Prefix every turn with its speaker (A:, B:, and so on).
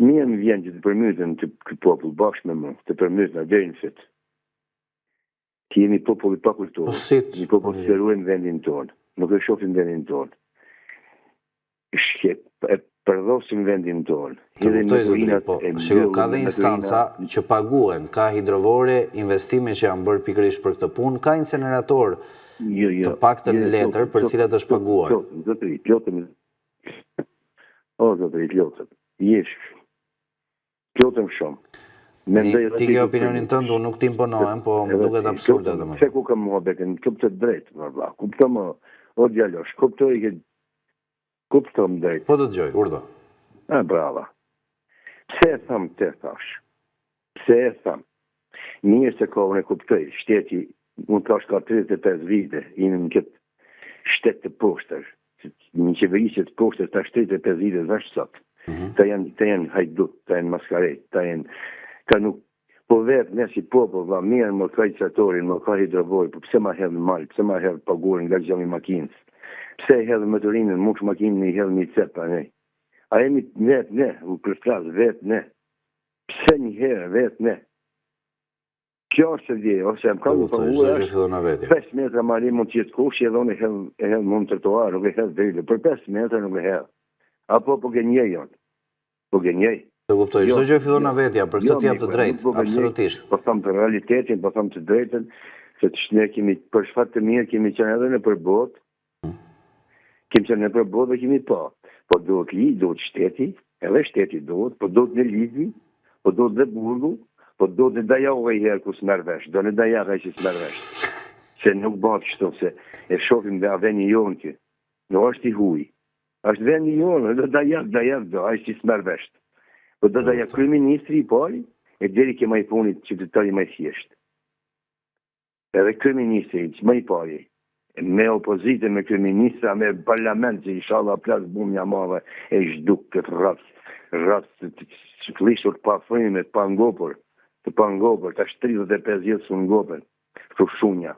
A: Mie më vjen që të përmytën këtë popull bashkë me mu, të përmytën a deri në fit. Që jemi popull I pa kulturë, një popull që ruajmë vendin tonë, nuk e shohim vendin tonë. E përdosim vendin tonë.
B: Të kuptoj zotëri, po, shiko, ka dhe instanca që paguen, ka hidrovore, investime që janë bërë pikërisht për këtë punë, ka incinerator të paktën në letër për cilat është paguar.
A: Zotëri, plotëm. O, zotëri, plotëm. Plotëm shumë.
B: Ti ke opinionin tënd, unë nuk t'imponohem, po më duket absurde domethënë.
A: Se ku kam muhabetin, kuptoj drejt, valla. Kuptoj më, o djalosh, kuptoj drejt.
B: Po të dëgjoj, urdhë.
A: Brava. Pse e tham të thash? Pse e tham? Mirë se ka unë e kuptoj, shteti, unë tash ka 35 vite, jemi në këtë shtet të poshtër, një qeveri që të poshtër, ta 35 vite, dhe sot. Ta janë hajdut, ta janë maskaret, ta nuk, po vetë ne si popull, va mirë më ka qatorin, më ka hidrovori, po pse ma hedhë malë, pse ma hedhë pagurin nga gjami makinës, pse hedhë motorinën, mush makinën I hedhë një cepa, ne. A jemi vetë ne, u përstras vetë ne. Pse një herë vetë ne. Kjo është e dje, ose më ka më përvuar, 5 metra mari mund t'jetë kush, edhe unë e hedhë mund të trotuar, nuk e hedhë drejtë, për 5 metra nuk e hedhë. Apo po gënjej jonë. Po gënjej.
B: Të kuptoj, çdo gjë fillon nga vetja, për këtë t'jap të drejtë, absolutisht.
A: Po them të realitetin, po them të drejtën, se ne kemi për shfat të mirë kemi qenë edhe në përbot. Kemi qenë në përbot dhe kemi pa. Po duhet shteti, edhe shteti duhet, po duhet në Lidhi, po duhet dhe burgu, po duhet në Dajau e herë ku s'merr vesh, do në Dajau e që s'merr vesh. Se nuk bëhet kështu, se e shohim dhe aveni jonë kë. Nuk është I huj. Është vendi jonë, do Dajau do, ai që s'merr vesh. Po do Dajau kryeministri I pari, e deri ke më I punit qytetari më I thjesht. Edhe kryeministri që më I pari, me opozite, me kryeministra, me parlament, që inshallah plas bumja madhe e zhduk këtë rrath të flishur pa fryme, pa ngopur, ta 35 vjetë su ngopën, kështu shunja.